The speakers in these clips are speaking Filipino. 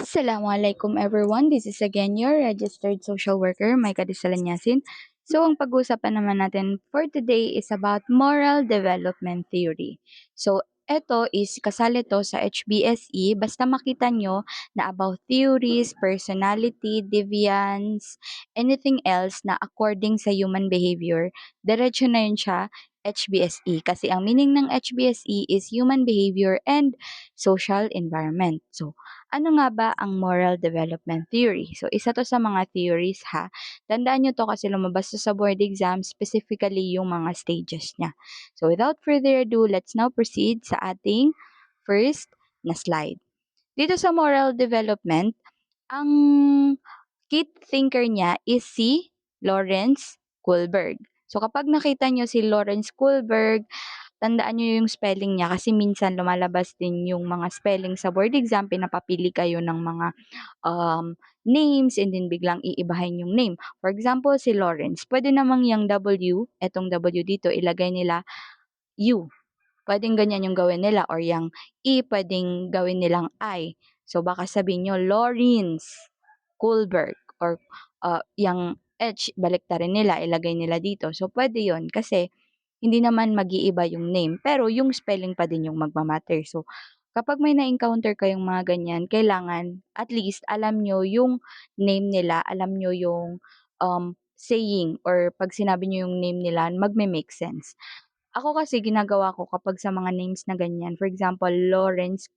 Assalamualaikum everyone. This is again your registered social worker, Maika Disalanyasin. So, ang pag-uusapan naman natin for today is about moral development theory. So, eto is kasali to sa HBSE. Basta makita nyo na about theories, personality, deviance, anything else na according sa human behavior, diretso na yun siya HBSE. Kasi ang meaning ng HBSE is human behavior and social environment. So, ano nga ba ang moral development theory? So, isa to sa mga theories ha. Tandaan nyo to kasi lumabas to sa board exam, specifically yung mga stages niya. So, without further ado, let's now proceed sa ating first na slide. Dito sa moral development, ang key thinker niya is si Lawrence Kohlberg. So, kapag nakita nyo si Lawrence Kohlberg, tandaan niyo yung spelling niya kasi minsan lumalabas din yung mga spelling sa board exam, pinapapili kayo ng mga names and then biglang iibahin yung name. For example, si Lawrence, pwede namang yung W, etong W dito, ilagay nila U. Pwedeng ganyan yung gawin nila or yung E, pwedeng gawin nilang I. So, baka sabihin nyo, Lawrence Kohlberg or yung H, baliktarin nila, ilagay nila dito. So, pwede yon kasi hindi naman mag-iiba yung name, pero yung spelling pa din yung magma-matter. So, kapag may na-encounter kayong mga ganyan, kailangan at least alam nyo yung name nila, alam nyo yung saying or pag sinabi nyo yung name nila, magme-make sense. Ako kasi ginagawa ko kapag sa mga names na ganyan, for example, Lawrence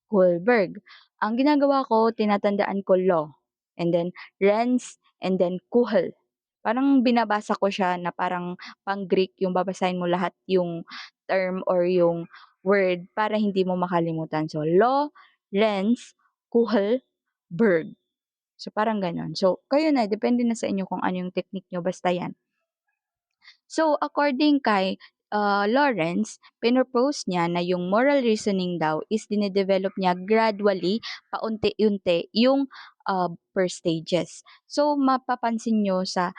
Kohlberg. Ang ginagawa ko, tinatandaan ko Law, and then Renz, and then Kuhl. Parang binabasa ko siya na parang pang-Greek yung babasahin mo lahat yung term or yung word para hindi mo makalimutan. So, Law, Renz, Kuhl, Berg. So, parang ganon. So, kayo na, depende na sa inyo kung ano yung technique nyo, basta yan. So, according kay Lawrence, pinropose niya na yung moral reasoning daw is dinedevelop niya gradually, paunti-unti, yung per stages. So, mapapansin nyo sa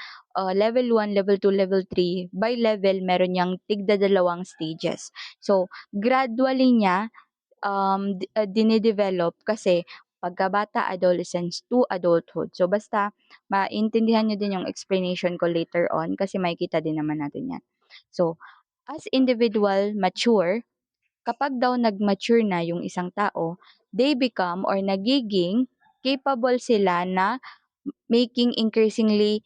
level 1, level 2, level 3, by level, meron niyang tigda-dalawang stages. So, gradually niya dinedevelop kasi pagkabata, adolescence to adulthood. So, basta maintindihan nyo din yung explanation ko later on kasi makikita din naman natin yan. So, as individual mature, kapag daw nag-mature na yung isang tao, they become or nagiging capable sila na making increasingly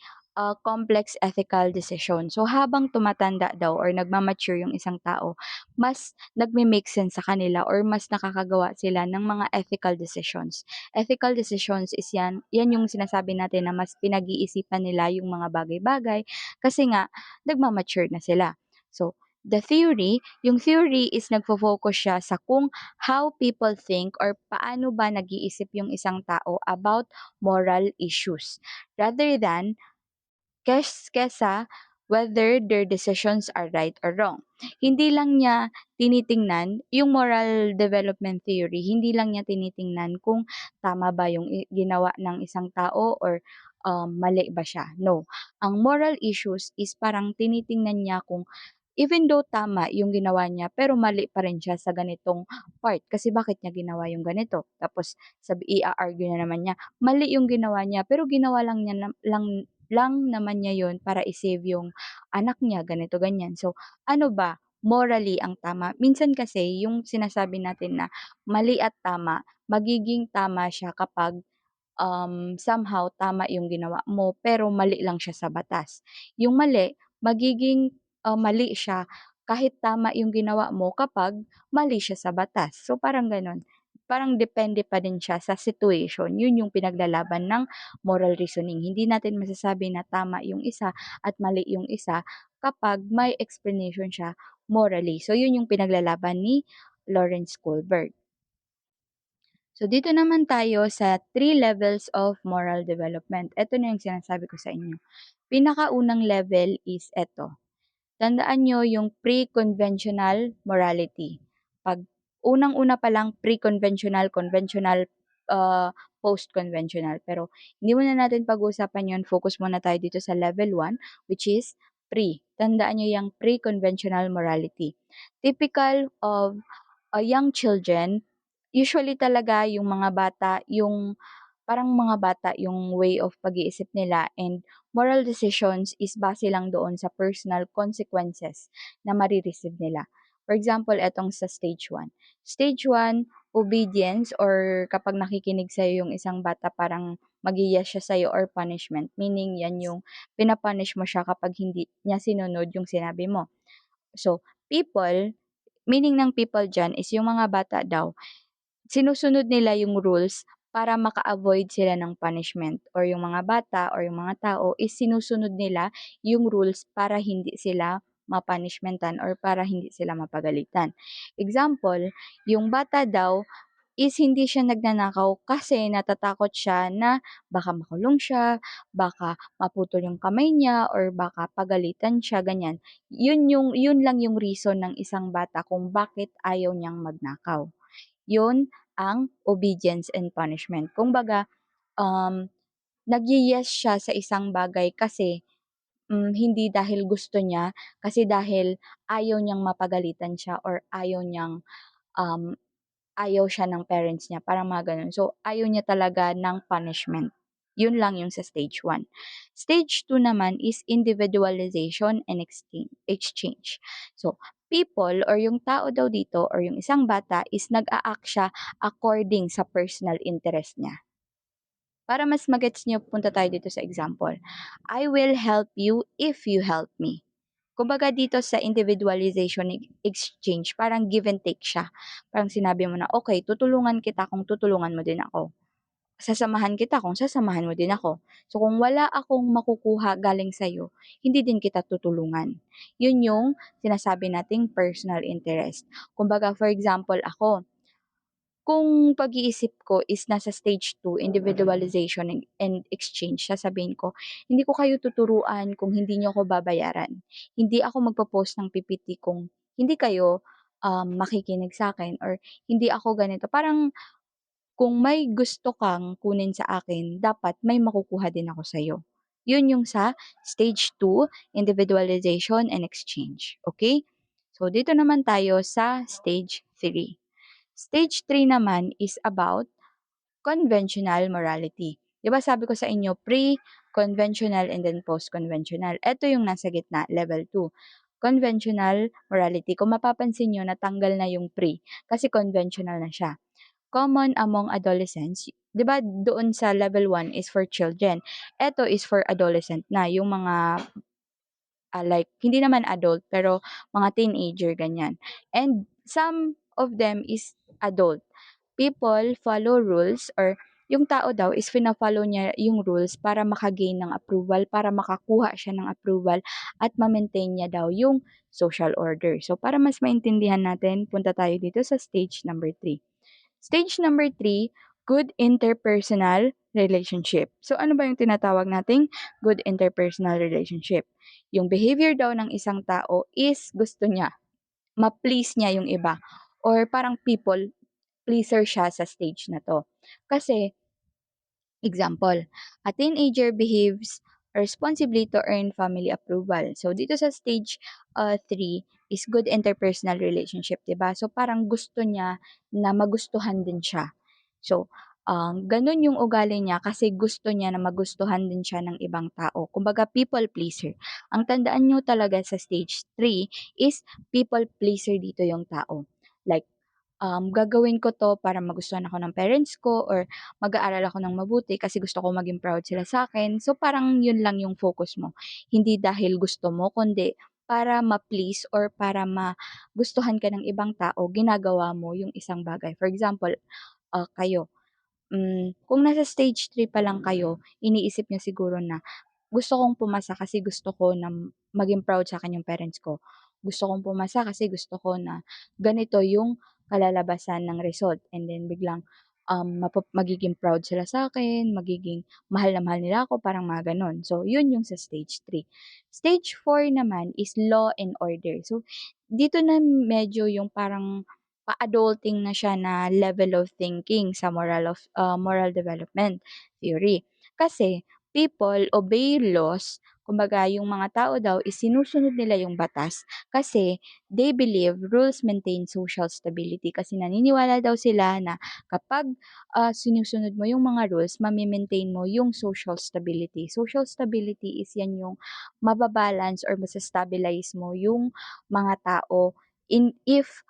complex ethical decision. So, habang tumatanda daw or nagmamature yung isang tao, mas nagme-make sense sa kanila or mas nakakagawa sila ng mga ethical decisions. Ethical decisions is yan yung sinasabi natin na mas pinag-iisipan nila yung mga bagay-bagay kasi nga, nagmamature na sila. So, yung theory is nagfo-focus siya sa kung how people think or paano ba nag-iisip yung isang tao about moral issues rather than kesa whether their decisions are right or wrong. Hindi lang niya tinitingnan yung moral development theory, hindi lang niya tinitingnan kung tama ba yung ginawa ng isang tao or mali ba siya. No. Ang moral issues is parang tinitingnan niya kung even though tama yung ginawa niya, pero mali pa rin siya sa ganitong part. Kasi bakit niya ginawa yung ganito? Tapos i-argue na naman niya, mali yung ginawa niya, pero ginawa lang niya lang naman niya yun para i-save yung anak niya, ganito, ganyan. So, ano ba? Morally ang tama. Minsan kasi, yung sinasabi natin na mali at tama, magiging tama siya kapag somehow tama yung ginawa mo, pero mali lang siya sa batas. Yung mali, magiging mali siya kahit tama yung ginawa mo kapag mali siya sa batas. So, parang ganon. Parang depende pa din siya sa situation. Yun yung pinaglalaban ng moral reasoning. Hindi natin masasabi na tama yung isa at mali yung isa kapag may explanation siya morally. So, yun yung pinaglalaban ni Lawrence Kohlberg. So, dito naman tayo sa 3 levels of moral development. Ito na yung sinasabi ko sa inyo. Pinakaunang level is ito. Tandaan nyo yung pre-conventional morality. Pag unang-una pa lang pre-conventional, conventional, post-conventional. Pero hindi muna natin pag-uusapan yun. Focus muna tayo dito sa level 1, which is pre. Tandaan nyo yung pre-conventional morality. Typical of young children, Usually talaga yung mga bata, yung parang mga bata yung way of pag-iisip nila, and moral decisions is base lang doon sa personal consequences na mare-receive nila. For example, etong sa stage one. Stage one, obedience, or kapag nakikinig sa'yo yung isang bata, parang mag-yes siya sa'yo, or punishment. Meaning, yan yung pinapunish mo siya kapag hindi niya sinunod yung sinabi mo. So, people, meaning ng people dyan is yung mga bata daw, sinusunod nila yung rules para maka-avoid sila ng punishment, or yung mga bata or yung mga tao is sinusunod nila yung rules para hindi sila mapunishmentan or para hindi sila mapagalitan. Example, yung bata daw is hindi siya nagnanakaw kasi natatakot siya na baka makulong siya, baka maputol yung kamay niya, or baka pagalitan siya, ganyan. Yun lang yung reason ng isang bata kung bakit ayaw niyang magnakaw. Yun ang obedience and punishment. Kumbaga, um, nag-yes siya sa isang bagay kasi hindi dahil gusto niya, kasi dahil ayaw niyang mapagalitan siya, or um, ayaw siya ng parents niya, parang mga gano'n. So, ayaw niya talaga ng punishment. Yun lang yung sa stage one. Stage two naman is individualization and exchange. So, people or yung tao daw dito or yung isang bata is nag-a-act siya according sa personal interest niya. Para mas magets niyo, punta tayo dito sa example. I will help you if you help me. Kumbaga dito sa individualization exchange, parang give and take siya. Parang sinabi mo na, okay, tutulungan kita kung tutulungan mo din ako. Sasamahan kita kung sasamahan mo din ako. So kung wala akong makukuha galing sa'yo, hindi din kita tutulungan. Yun yung sinasabi nating personal interest. Kumbaga, for example, ako, kung pag-iisip ko is nasa stage two, individualization and exchange, sasabihin ko, hindi ko kayo tuturuan kung hindi niyo ako babayaran. Hindi ako magpo-post ng PPT kung hindi kayo makikinig sa akin, or hindi ako ganito. Parang kung may gusto kang kunin sa akin, dapat may makukuha din ako sa'yo. Yun yung sa stage two, individualization and exchange. Okay? So, dito naman tayo sa stage three. Stage three naman is about conventional morality. 'Di ba sabi ko sa inyo, pre-conventional and then post-conventional. Ito yung nasa gitna, level two. Conventional morality. Kung mapapansin nyo, natanggal na yung pre kasi conventional na siya. Common among adolescents. 'Di ba doon sa level one is for children. Ito is for adolescent na, yung mga like hindi naman adult pero mga teenager, ganyan. And some of them is adult. People follow rules, or yung tao daw is fina-follow niya yung rules para maka-gain ng approval, para makakuha siya ng approval at ma-maintain niya daw yung social order. So para mas maintindihan natin, punta tayo dito sa stage number three. Stage number three, good interpersonal relationship. So ano ba yung tinatawag nating good interpersonal relationship? Yung behavior daw ng isang tao is gusto niya, ma-please niya yung iba, or parang people pleaser siya sa stage na 'to. Kasi example, a teenager behaves responsibly to earn family approval. So dito sa stage 3 is good interpersonal relationship, 'di ba? So parang gusto niya na magustuhan din siya. So ganun yung ugali niya kasi gusto niya na magustuhan din siya ng ibang tao. Kumbaga people pleaser. Ang tandaan nyo talaga sa stage 3 is people pleaser dito yung tao. Like gagawin ko 'to para magustuhan ako ng parents ko, or mag-aaral ako ng mabuti kasi gusto ko maging proud sila sa akin. So, parang yun lang yung focus mo. Hindi dahil gusto mo, kundi para ma-please or para magustuhan ka ng ibang tao, ginagawa mo yung isang bagay. For example, kayo, kung nasa stage 3 pa lang kayo, iniisip niyo siguro na gusto kong pumasa kasi gusto ko na maging proud sa akin yung parents ko. Gusto kong pumasa kasi gusto ko na ganito yung kalalabasan ng result, and then biglang magiging proud sila sa akin, magiging mahal na mahal nila ako, parang mga gano'n. So, yun yung sa stage three. Stage four naman is law and order. So, dito na medyo yung parang pa-adulting na siya na level of thinking sa moral development theory. Kasi people obey laws Kumbaga yung mga tao daw is sinusunod nila yung batas kasi they believe rules maintain social stability kasi naniniwala daw sila na kapag sinusunod mo yung mga rules, mami-maintain mo yung social stability. Social stability is yan yung mababalance or masa-stabilize mo yung mga tao if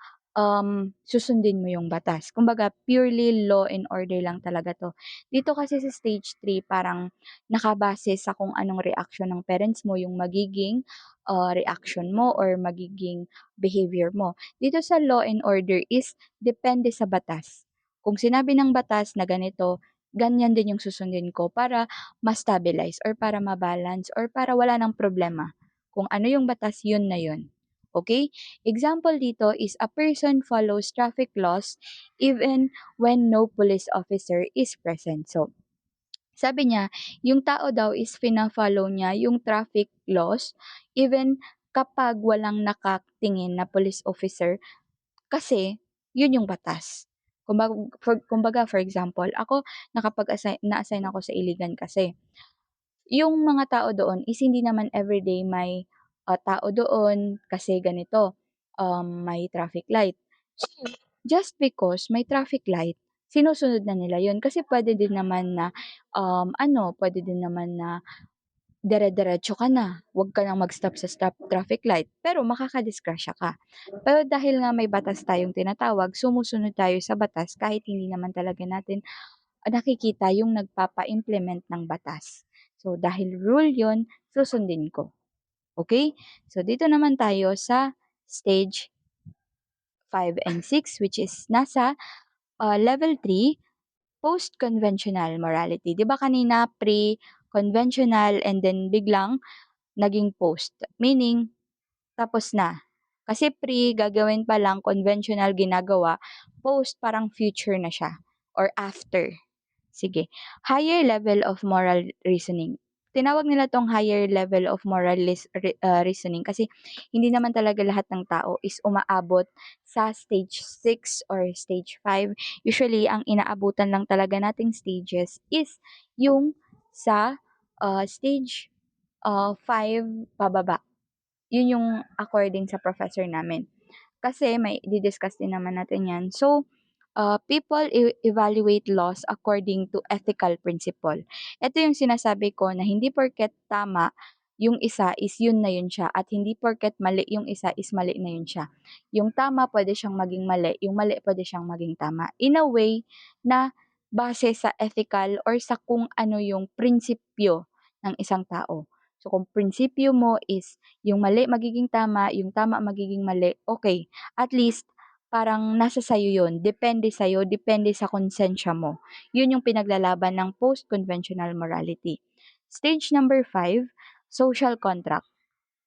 susundin mo yung batas. Kumbaga, purely law and order lang talaga 'to. Dito kasi sa stage 3 parang nakabase sa kung anong reaction ng parents mo yung magiging, reaction mo or magiging behavior mo. Dito sa law and order is depende sa batas. Kung sinabi ng batas na ganito, ganyan din yung susundin ko para ma-stabilize or para ma-balance or para wala ng problema. Kung ano yung batas, yun na yun. Okay? Example dito is a person follows traffic laws even when no police officer is present. So, sabi niya, yung tao daw is fina-follow niya yung traffic laws even kapag walang nakatingin na police officer kasi yun yung batas. Kumbaga, for example, ako na-assign ako sa Iligan kasi yung mga tao doon is hindi naman everyday may tao doon kasi ganito, may traffic light. So, just because may traffic light, sinusunod na nila yun kasi pwede din naman na pwede din naman na dire-diretso ka na, wag ka nang mag-stop sa stop traffic light, pero makakadisgrasya ka. Pero dahil nga may batas tayong tinatawag, sumusunod tayo sa batas kahit hindi naman talaga natin nakikita yung nagpapa-implement ng batas. So, dahil rule yon susundin ko. Okay? So, dito naman tayo sa stage 5 and 6 which is nasa level 3, post-conventional morality. 'Di ba kanina pre-conventional and then biglang naging post, meaning tapos na. Kasi pre gagawin pa lang, conventional ginagawa, post parang future na siya or after. Sige, higher level of moral reasoning. Tinawag nila 'tong higher level of reasoning kasi hindi naman talaga lahat ng tao is umaabot sa stage 6 or stage 5. Usually, ang inaabutan lang talaga nating stages is yung sa stage 5 pababa. Yun yung according sa professor namin. Kasi may di-discuss din naman natin yan. So, people evaluate laws according to ethical principle. Ito yung sinasabi ko na hindi porket tama yung isa is yun na yun siya at hindi porket mali yung isa is mali na yun siya. Yung tama pwede siyang maging mali, yung mali pwede siyang maging tama. In a way na base sa ethical or sa kung ano yung prinsipyo ng isang tao. So kung prinsipyo mo is yung mali magiging tama, yung tama magiging mali, okay. At least parang nasa sa'yo yun, depende sa'yo, depende sa konsensya mo. Yun yung pinaglalaban ng post-conventional morality. Stage number 5, social contract.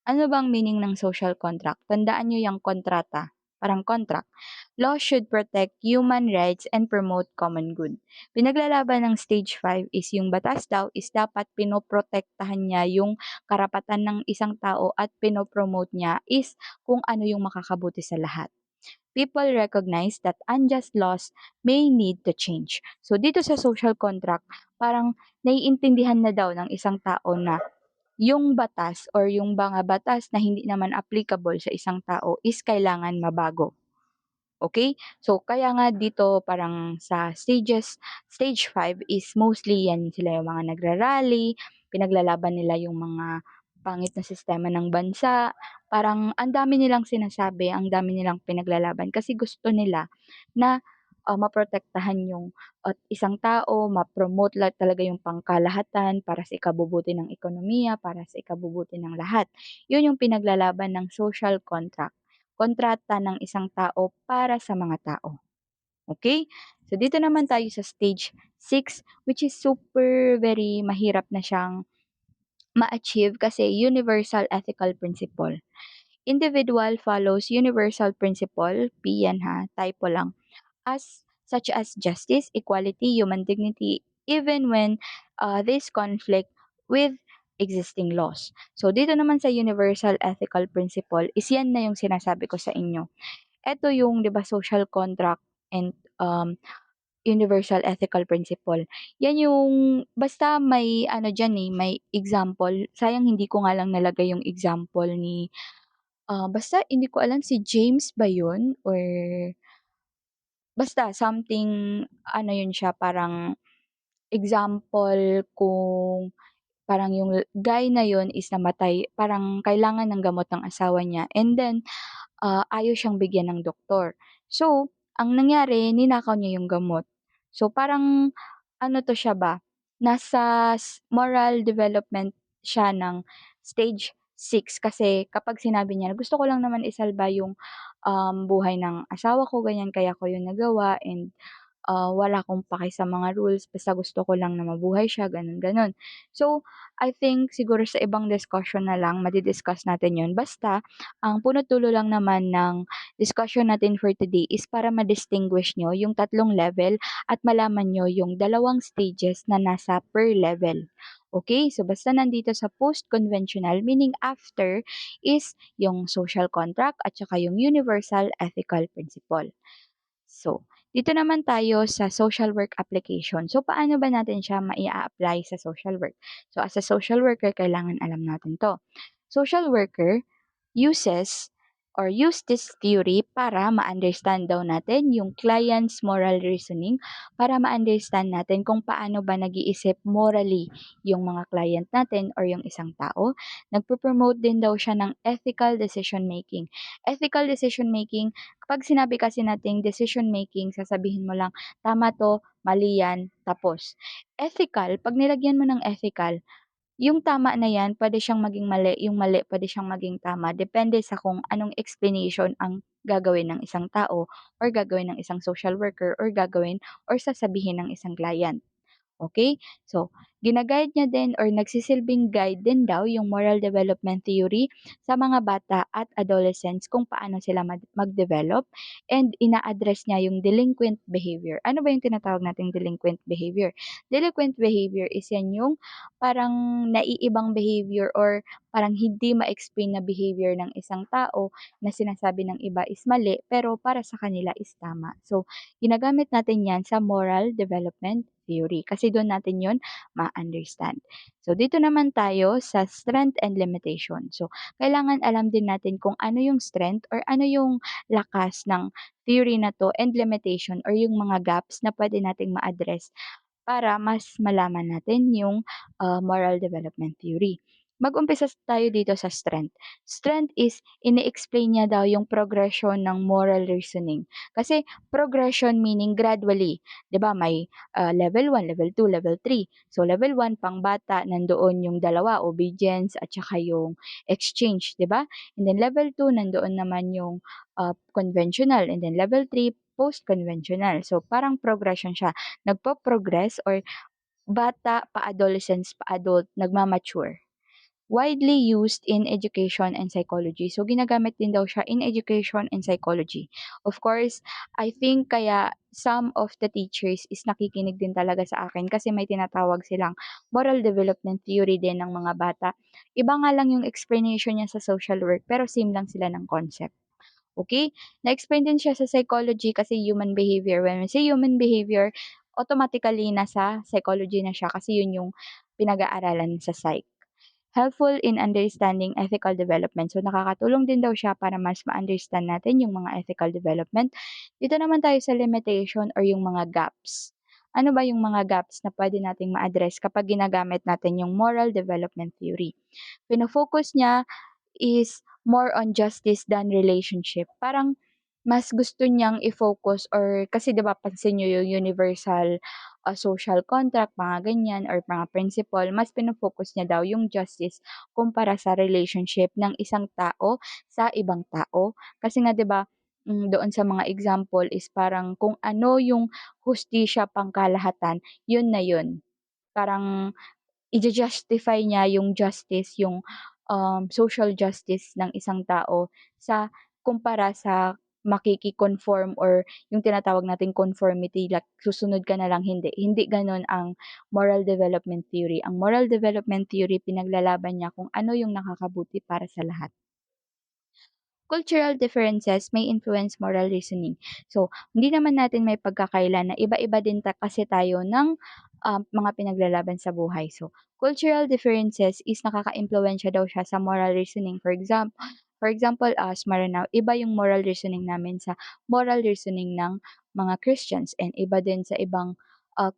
Ano bang meaning ng social contract? Tandaan nyo yung kontrata, parang contract. Law should protect human rights and promote common good. Pinaglalaban ng stage 5 is yung batas daw is dapat pinoprotektahan niya yung karapatan ng isang tao at pinopromote niya is kung ano yung makakabuti sa lahat. People recognize that unjust laws may need to change. So dito sa social contract, parang naiintindihan na daw ng isang tao na yung batas or yung mga batas na hindi naman applicable sa isang tao is kailangan mabago. Okay? So, kaya nga dito parang sa stage 5 is mostly yan sila yung mga nagrarally, pinaglalaban nila yung mga pangit na sistema ng bansa. Parang ang dami nilang sinasabi, ang dami nilang pinaglalaban kasi gusto nila na maprotektahan yung isang tao, ma-promote talaga yung pangkalahatan para sa ikabubuti ng ekonomiya, para sa ikabubuti ng lahat. Yun yung pinaglalaban ng social contract, kontrata ng isang tao para sa mga tao. Okay? So, dito naman tayo sa stage 6 which is super very mahirap na siyang ma-achieve kasi universal ethical principle. Individual follows universal principle, P yan ha, typo lang, such as justice, equality, human dignity, even when this conflict with existing laws. So, dito naman sa universal ethical principle, is yan na yung sinasabi ko sa inyo. Ito yung, di ba, social contract and universal ethical principle. Yan yung basta may ano diyan, eh, may example. Sayang hindi ko nga lang nalagay yung example ni, basta hindi ko alam si James ba yun or basta something ano yun siya parang example kung parang yung guy na yun is namatay, parang kailangan ng gamot ng asawa niya and then, ayaw siyang bigyan ng doktor. So, ang nangyari ninakaw niya yung gamot. So, parang ano 'to siya ba, nasa moral development siya ng stage 6 kasi kapag sinabi niya, "Gusto ko lang naman isalba yung, buhay ng asawa ko, ganyan, kaya ko yun nagawa and wala akong paki sa mga rules basta gusto ko lang na mabuhay siya gano'n, gano'n." So, I think siguro sa ibang discussion na lang madi-discuss natin 'yun basta ang punot dulo lang naman ng discussion natin for today is para ma-distinguish niyo yung tatlong level at malaman niyo yung dalawang stages na nasa per level. Okay, so basta nandito sa post-conventional meaning after is yung social contract at saka yung universal ethical principle. So, dito naman tayo sa social work application. So, paano ba natin siya apply sa social work? So, as a social worker, kailangan alam natin to. Social worker uses or use this theory para ma-understand daw natin yung client's moral reasoning, para ma-understand natin kung paano ba nag-iisip morally yung mga client natin or yung isang tao. Nagpo-promote din daw siya ng ethical decision making. Ethical decision making, kapag sinabi kasi nating decision making, sasabihin mo lang, tama to, mali yan, tapos. Ethical, pag nilagyan mo ng ethical, yung tama na yan puwede siyang maging mali, yung mali puwede siyang maging tama depende sa kung anong explanation ang gagawin ng isang tao or gagawin ng isang social worker or gagawin or sasabihin ng isang client. Okay. So, gina-guide niya din or nagsisilbing guide din daw yung moral development theory sa mga bata at adolescents kung paano sila mag-develop and ina-address niya yung delinquent behavior. Ano ba yung tinatawag nating delinquent behavior? Delinquent behavior is yan yung parang naiibang behavior or parang hindi ma-explain na behavior ng isang tao na sinasabi ng iba is mali pero para sa kanila is tama. So, ginagamit natin yan sa moral development theory kasi doon natin yon ma-understand. So, dito naman tayo sa strength and limitation. So, kailangan alam din natin kung ano yung strength or ano yung lakas ng theory na to and limitation or yung mga gaps na pwede nating ma-address para mas malaman natin yung, moral development theory. Mag-umpisa tayo dito sa strength. Strength is ini-explain niya daw yung progression ng moral reasoning. Kasi progression meaning gradually, 'di ba may, level 1, level 2, level 3. So level 1 pangbata nandoon yung dalawa, obedience at saka yung exchange, 'di ba? And then level 2 nandoon naman yung, conventional and then level 3 post-conventional. So parang progression siya, nagpo-progress or bata pa adolescence pa adult, nagma-mature. Widely used in education and psychology. So, ginagamit din daw siya in education and psychology. Of course, I think kaya some of the teachers is nakikinig din talaga sa akin kasi may tinatawag silang moral development theory din ng mga bata. Iba nga lang yung explanation niya sa social work pero same lang sila ng concept. Okay? Na-explain din siya sa psychology kasi human behavior. When we say human behavior, automatically nasa psychology na siya kasi yun yung pinag-aaralan sa psych. Helpful in understanding ethical development. So, nakakatulong din daw siya para mas ma-understand natin yung mga ethical development. Dito naman tayo sa limitation or yung mga gaps. Ano ba yung mga gaps na pwede nating ma-address kapag ginagamit natin yung moral development theory? Pino-focus niya is more on justice than relationship. Parang mas gusto niyang i-focus or kasi 'di ba pansin niyo yung universal, social contract mga ganyan or mga principle, mas pino-focus niya daw yung justice kumpara sa relationship ng isang tao sa ibang tao. Kasi nga 'di ba, doon sa mga example is parang kung ano yung hustisya pangkalahatan, yun na yun. Parang ija-justify niya yung justice, yung, social justice ng isang tao sa kumpara sa makiki-conform or yung tinatawag nating conformity like susunod ka na lang, hindi. Hindi gano'n ang moral development theory. Ang moral development theory pinaglalaban niya kung ano yung nakakabuti para sa lahat. Cultural differences may influence moral reasoning. So, hindi naman natin may pagkakaila na iba-iba din kasi tayo ng mga pinaglalaban sa buhay. So, cultural differences is nakaka-impluwensya daw siya sa moral reasoning. For example, us Maranao, iba yung moral reasoning namin sa moral reasoning ng mga Christians and iba din sa ibang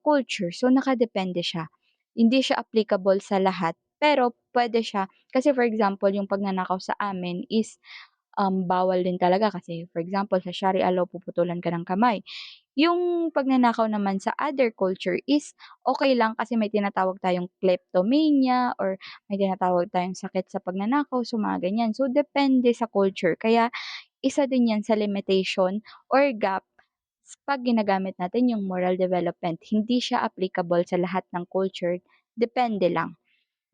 culture. So, nakadepende siya. Hindi siya applicable sa lahat, pero pwede siya. Kasi for example, yung pagnanakaw sa amin is bawal din talaga kasi for example sa Sharia law puputulan ka ng kamay. Yung pagnanakaw naman sa other culture is okay lang kasi may tinatawag tayong kleptomania or may tinatawag tayong sakit sa pagnanakaw, so mga ganyan. So depende sa culture kaya isa din yan sa limitation or gap 'pag ginagamit natin yung moral development. Hindi siya applicable sa lahat ng culture, depende lang.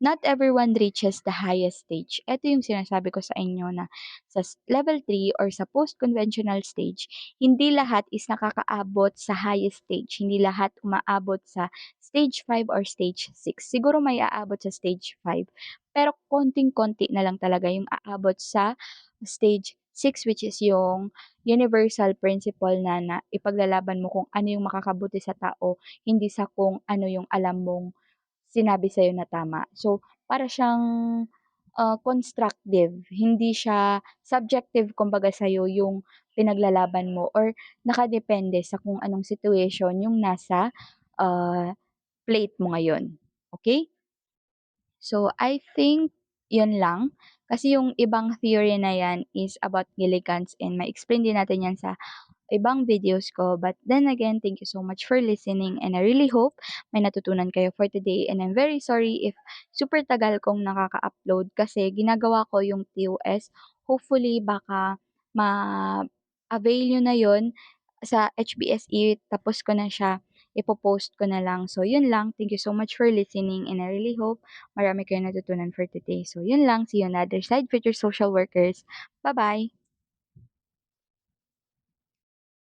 Not everyone reaches the highest stage. Ito yung sinasabi ko sa inyo na sa level 3 or sa post-conventional stage, hindi lahat is nakakaabot sa highest stage. Hindi lahat umaabot sa stage 5 or stage 6. Siguro may aabot sa stage 5, pero konting-konti na lang talaga yung aabot sa stage 6, which is yung universal principle na ipaglalaban mo kung ano yung makakabuti sa tao, hindi sa kung ano yung alam mong sinabi sa'yo na tama. So, para siyang constructive, hindi siya subjective kumbaga sa'yo yung pinaglalaban mo or nakadepende sa kung anong situation yung nasa ah, plate mo ngayon. Okay? So, I think yun lang. Kasi yung ibang theory na yan is about Gilligans and ma-explain din natin yan sa ibang videos ko. But then again, thank you so much for listening and I really hope may natutunan kayo for today. And I'm very sorry if super tagal kong nakaka-upload kasi ginagawa ko yung TOS. Hopefully, baka ma-avail nyo na yon sa HBSE. Tapos ko na siya, ipopost ko na lang. So, yun lang. Thank you so much for listening and I really hope marami kayong natutunan for today. So, yun lang. See you on the other side, future social workers. Bye-bye!